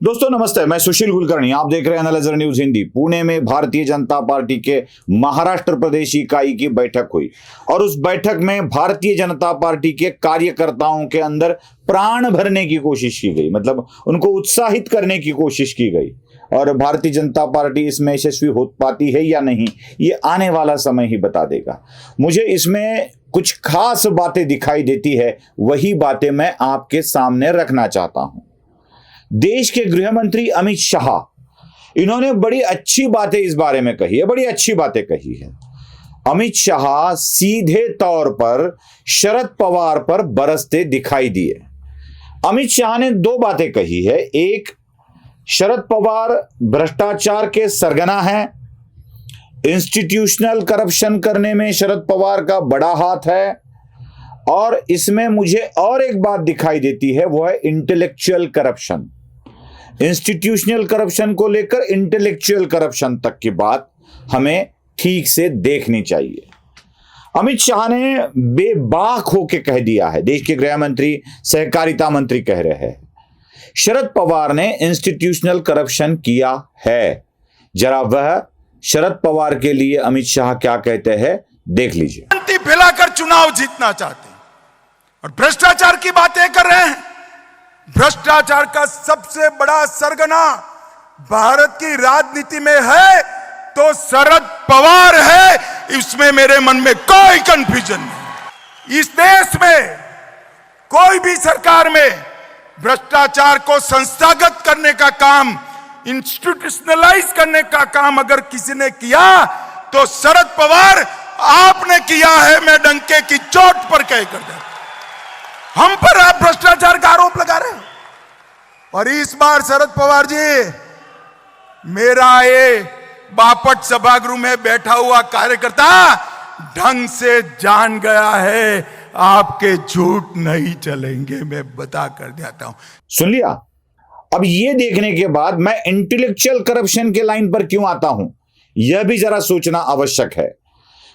दोस्तों नमस्ते, मैं सुशील कुलकर्णी। आप देख रहे हैं एनालाइजर न्यूज हिंदी। पुणे में भारतीय जनता पार्टी के महाराष्ट्र प्रदेश इकाई की बैठक हुई और उस बैठक में भारतीय जनता पार्टी के कार्यकर्ताओं के अंदर प्राण भरने की कोशिश की गई, मतलब उनको उत्साहित करने की कोशिश की गई। और भारतीय जनता पार्टी इसमें यशस्वी हो पाती है या नहीं, ये आने वाला समय ही बता देगा। मुझे इसमें कुछ खास बातें दिखाई देती है, वही बातें मैं आपके सामने रखना चाहता हूं। देश के गृह मंत्री अमित शाह, इन्होंने बड़ी अच्छी बातें इस बारे में कही है, बड़ी अच्छी बातें कही है। अमित शाह सीधे तौर पर शरद पवार पर बरसते दिखाई दिए। अमित शाह ने दो बातें कही है। एक, शरद पवार भ्रष्टाचार के सरगना हैं, इंस्टीट्यूशनल करप्शन करने में शरद पवार का बड़ा हाथ है। और इसमें मुझे और एक बात दिखाई देती है, वो है इंटेलेक्चुअल करप्शन। इंस्टीट्यूशनल करप्शन को लेकर इंटेलेक्चुअल करप्शन तक की बात हमें ठीक से देखनी चाहिए। अमित शाह ने बेबाक होकर कह दिया है, देश के गृह मंत्री, सहकारिता मंत्री कह रहे हैं शरद पवार ने इंस्टीट्यूशनल करप्शन किया है। जरा वह शरद पवार के लिए अमित शाह क्या कहते हैं, देख लीजिए। फैलाकर चुनाव जीतना चाहते हैं और भ्रष्टाचार की बातें कर रहे हैं। भ्रष्टाचार का सबसे बड़ा सरगना भारत की राजनीति में है तो शरद पवार है, इसमें मेरे मन में कोई कंफ्यूजन नहीं। इस देश में कोई भी सरकार में भ्रष्टाचार को संस्थागत करने का काम, इंस्टीट्यूशनलाइज करने का काम अगर किसी ने किया तो शरद पवार आपने किया है। मैं डंके की चोट पर कह कर दे, हम पर आप भ्रष्टाचार का आरोप लगा रहे हैं। और इस बार शरद पवार जी, मेरा ये बापट सभागृह में बैठा हुआ कार्यकर्ता ढंग से जान गया है, आपके झूठ नहीं चलेंगे, मैं बता कर देता हूं। सुन लिया। अब ये देखने के बाद मैं इंटेलेक्चुअल करप्शन के लाइन पर क्यों आता हूं, यह भी जरा सोचना आवश्यक है।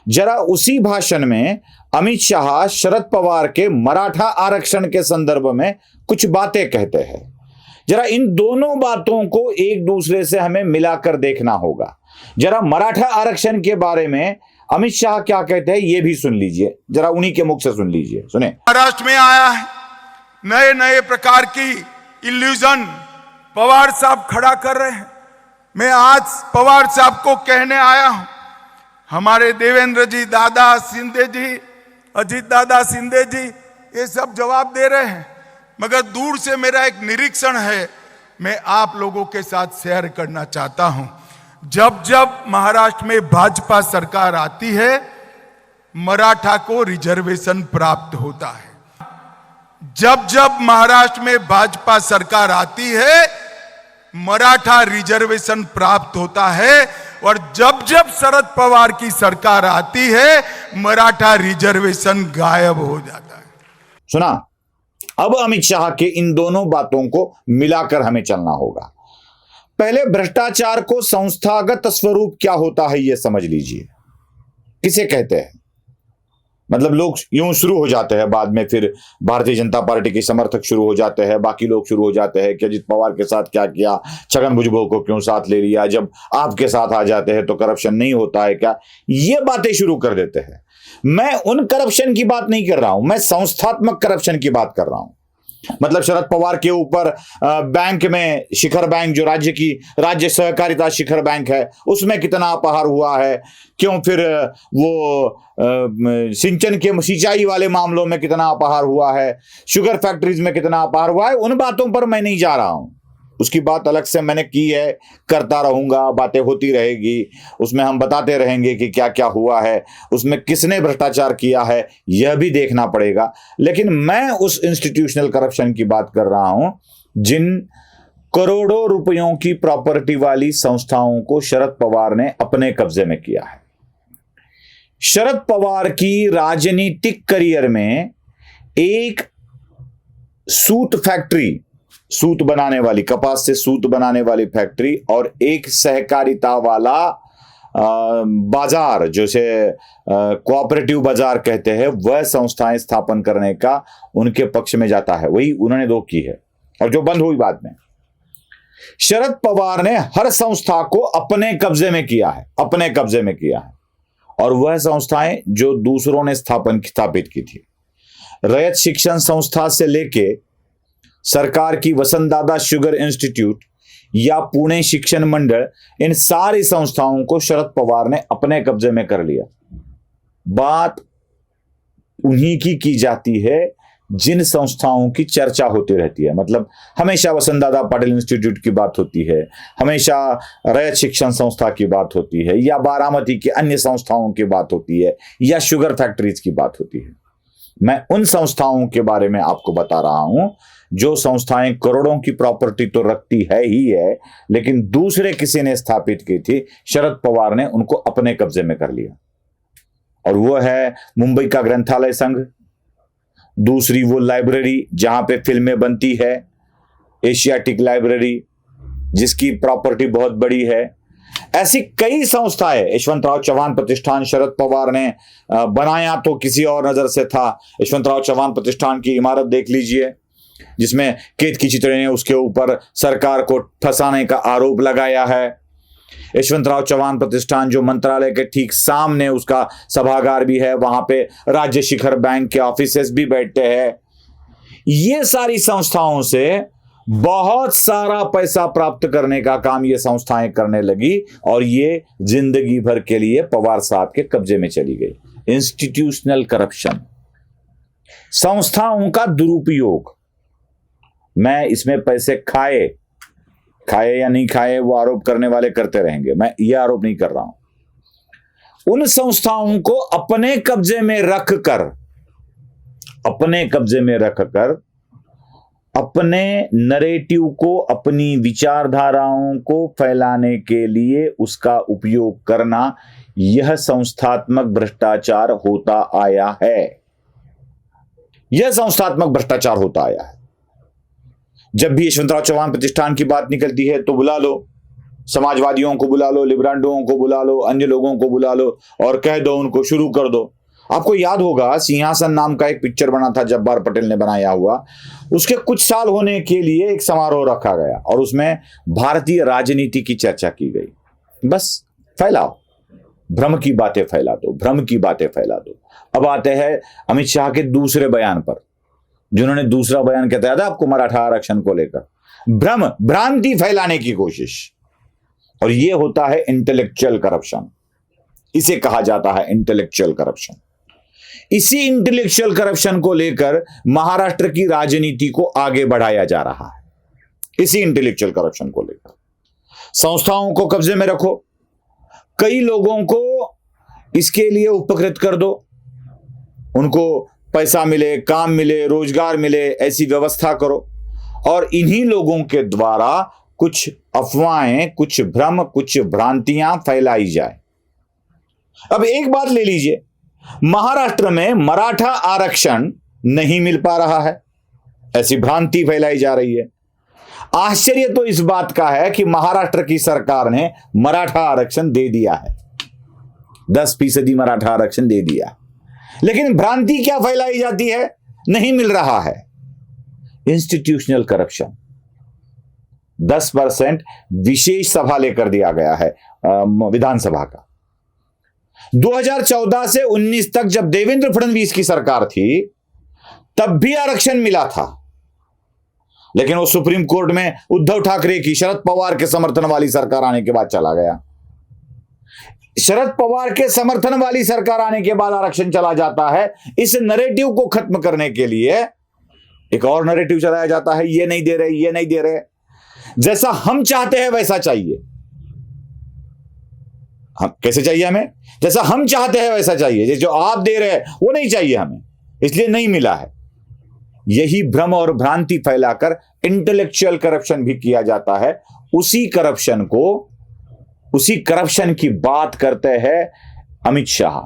जरा उसी भाषण में अमित शाह शरद पवार के मराठा आरक्षण के संदर्भ में कुछ बातें कहते हैं। जरा इन दोनों बातों को एक दूसरे से हमें मिलाकर देखना होगा। जरा मराठा आरक्षण के बारे में अमित शाह क्या कहते हैं, यह भी सुन लीजिए, जरा उन्हीं के मुख से सुन लीजिए। सुने। महाराष्ट्र में आया है, नए नए प्रकार की इल्यूजन पवार साहब खड़ा कर रहे हैं। मैं आज पवार साहब को कहने आया हूं, हमारे देवेंद्र जी, दादा शिंदे जी, अजीत दादा शिंदे जी, ये सब जवाब दे रहे हैं, मगर दूर से मेरा एक निरीक्षण है, मैं आप लोगों के साथ शेयर करना चाहता हूं। जब जब महाराष्ट्र में भाजपा सरकार आती है, मराठा को रिजर्वेशन प्राप्त होता है। जब जब महाराष्ट्र में भाजपा सरकार आती है, मराठा रिजर्वेशन प्राप्त होता है। और जब जब शरद पवार की सरकार आती है, मराठा रिजर्वेशन गायब हो जाता है। सुना। अब अमित शाह के इन दोनों बातों को मिलाकर हमें चलना होगा। पहले भ्रष्टाचार को संस्थागत स्वरूप क्या होता है यह समझ लीजिए। किसे कहते हैं, मतलब लोग यूं शुरू हो जाते हैं, बाद में फिर भारतीय जनता पार्टी के समर्थक शुरू हो जाते हैं, बाकी लोग शुरू हो जाते हैं कि अजित पवार के साथ क्या किया, छगन भुजबल को क्यों साथ ले लिया, जब आपके साथ आ जाते हैं तो करप्शन नहीं होता है क्या, ये बातें शुरू कर देते हैं। मैं उन करप्शन की बात नहीं कर रहा हूं, मैं संस्थात्मक करप्शन की बात कर रहा हूं। मतलब शरद पवार के ऊपर बैंक में, शिखर बैंक जो राज्य सहकारिता शिखर बैंक है, उसमें कितना अपहार हुआ है, क्यों फिर वो सिंचन के सिंचाई वाले मामलों में कितना अपहार हुआ है, शुगर फैक्ट्रीज में कितना अपहार हुआ है, उन बातों पर मैं नहीं जा रहा हूं। उसकी बात अलग से मैंने की है, करता रहूंगा, बातें होती रहेगी, उसमें हम बताते रहेंगे कि क्या क्या हुआ है, उसमें किसने भ्रष्टाचार किया है, यह भी देखना पड़ेगा। लेकिन मैं उस इंस्टीट्यूशनल करप्शन की बात कर रहा हूं जिन करोड़ों रुपयों की प्रॉपर्टी वाली संस्थाओं को शरद पवार ने अपने कब्जे में किया है। शरद पवार की राजनीतिक करियर में एक सूत फैक्ट्री, सूत बनाने वाली, कपास से सूत बनाने वाली फैक्ट्री, और एक सहकारिता वाला बाजार, जो से कोऑपरेटिव बाजार कहते हैं, वह संस्थाएं स्थापन करने का उनके पक्ष में जाता है। वही उन्होंने दो की है और जो बंद हुई बाद में। शरद पवार ने हर संस्था को अपने कब्जे में किया है, अपने कब्जे में किया है, और वह संस्थाएं जो दूसरों ने स्थापित की थी। रयत शिक्षण संस्था से लेके सरकार की वसंतदादा शुगर इंस्टीट्यूट या पुणे शिक्षण मंडल, इन सारी संस्थाओं को शरद पवार ने अपने कब्जे में कर लिया। बात उन्हीं की जाती है जिन संस्थाओं की चर्चा होती रहती है। मतलब हमेशा वसंतदादा पाटिल इंस्टीट्यूट की बात होती है, हमेशा रयत शिक्षण संस्था की बात होती है, या बारामती की अन्य संस्थाओं की बात होती है, या शुगर फैक्ट्रीज की बात होती है। मैं उन संस्थाओं के बारे में आपको बता रहा हूं जो संस्थाएं करोड़ों की प्रॉपर्टी तो रखती है ही है, लेकिन दूसरे किसी ने स्थापित की थी, शरद पवार ने उनको अपने कब्जे में कर लिया। और वो है मुंबई का ग्रंथालय संघ, दूसरी वो लाइब्रेरी जहां पे फिल्में बनती है, एशियाटिक लाइब्रेरी, जिसकी प्रॉपर्टी बहुत बड़ी है। ऐसी कई संस्थाएं, यशवंतराव चव्हाण प्रतिष्ठान शरद पवार ने बनाया तो किसी और नजर से था। यशवंतराव चव्हाण प्रतिष्ठान की इमारत देख लीजिए, जिसमें केतकी चित्रे ने उसके ऊपर सरकार को फंसाने का आरोप लगाया है। यशवंतराव चव्हाण प्रतिष्ठान जो मंत्रालय के ठीक सामने उसका सभागार भी है, वहां पे राज्य शिखर बैंक के ऑफिसेस भी बैठते हैं। ये सारी संस्थाओं से बहुत सारा पैसा प्राप्त करने का काम ये संस्थाएं करने लगी, और ये जिंदगी भर के लिए पवार साहब के कब्जे में चली गई। इंस्टीट्यूशनल करप्शन, संस्थाओं का दुरुपयोग। मैं इसमें पैसे खाए या नहीं खाए वो आरोप करने वाले करते रहेंगे, मैं ये आरोप नहीं कर रहा हूं। उन संस्थाओं को अपने कब्जे में रखकर अपने नरेटिव को, अपनी विचारधाराओं को फैलाने के लिए उसका उपयोग करना, यह संस्थात्मक भ्रष्टाचार होता आया है। यह संस्थात्मक भ्रष्टाचार होता आया है। जब भी यशवंतराव चव्हाण प्रतिष्ठान की बात निकलती है तो बुला लो, समाजवादियों को बुला लो, लिबरांडों को बुला लो, अन्य लोगों को बुला लो और कह दो उनको शुरू कर दो। आपको याद होगा सिंहासन नाम का एक पिक्चर बना था, जब्बार पटेल ने बनाया हुआ। उसके कुछ साल होने के लिए एक समारोह रखा गया और उसमें भारतीय राजनीति की चर्चा की गई। बस फैलाओ, भ्रम की बातें फैला दो, भ्रम की बातें फैला दो। अब आते हैं अमित शाह के दूसरे बयान पर, जिन्होंने दूसरा बयान कहता था आपको मराठा आरक्षण को लेकर भ्रम, भ्रांति फैलाने की कोशिश। और यह होता है इंटेलेक्चुअल करप्शन, इसे कहा जाता है इंटेलेक्चुअल करप्शन। इसी इंटेलेक्चुअल करप्शन को लेकर महाराष्ट्र की राजनीति को आगे बढ़ाया जा रहा है। इसी इंटेलेक्चुअल करप्शन को लेकर संस्थाओं को कब्जे में रखो, कई लोगों को इसके लिए उपकृत कर दो, उनको पैसा मिले, काम मिले, रोजगार मिले, ऐसी व्यवस्था करो, और इन्हीं लोगों के द्वारा कुछ अफवाहें, कुछ भ्रम, कुछ भ्रांतियां फैलाई जाए। अब एक बात ले लीजिए, महाराष्ट्र में मराठा आरक्षण नहीं मिल पा रहा है, ऐसी भ्रांति फैलाई जा रही है। आश्चर्य तो इस बात का है कि महाराष्ट्र की सरकार ने मराठा आरक्षण दे दिया है, 10% मराठा आरक्षण दे दिया, लेकिन भ्रांति क्या फैलाई जाती है, नहीं मिल रहा है। इंस्टीट्यूशनल करप्शन, 10% विशेष सभा लेकर दिया गया है विधानसभा का। 2014 से 19 तक जब देवेंद्र फडणवीस की सरकार थी तब भी आरक्षण मिला था, लेकिन वो सुप्रीम कोर्ट में उद्धव ठाकरे की, शरद पवार के समर्थन वाली सरकार आने के बाद चला गया। शरद पवार के समर्थन वाली सरकार आने के बाद आरक्षण चला जाता है। इस नैरेटिव को खत्म करने के लिए एक और नैरेटिव चलाया जाता है, ये नहीं दे रहे, ये नहीं दे रहे, जैसा हम चाहते हैं वैसा चाहिए। हम कैसे चाहिए? हमें जैसा हम चाहते हैं वैसा चाहिए, जो आप दे रहे हैं वो नहीं चाहिए हमें, इसलिए नहीं मिला है। यही भ्रम और भ्रांति फैलाकर इंटेलेक्चुअल करप्शन भी किया जाता है। उसी करप्शन की बात करते हैं अमित शाह।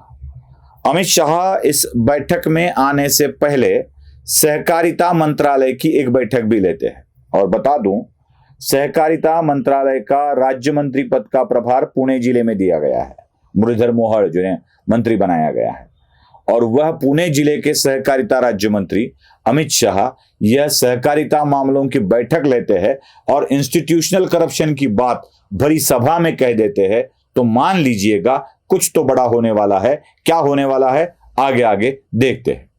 अमित शाह इस बैठक में आने से पहले सहकारिता मंत्रालय की एक बैठक भी लेते हैं, और बता दूं सहकारिता मंत्रालय का राज्य मंत्री पद का प्रभार पुणे जिले में दिया गया है। मुरलीधर मोहड़ जिन्हें मंत्री बनाया गया है, और वह पुणे जिले के सहकारिता राज्य मंत्री अमित शाह यह सहकारिता मामलों की बैठक लेते हैं और इंस्टीट्यूशनल करप्शन की बात भरी सभा में कह देते हैं, तो मान लीजिएगा कुछ तो बड़ा होने वाला है। क्या होने वाला है, आगे आगे देखते हैं।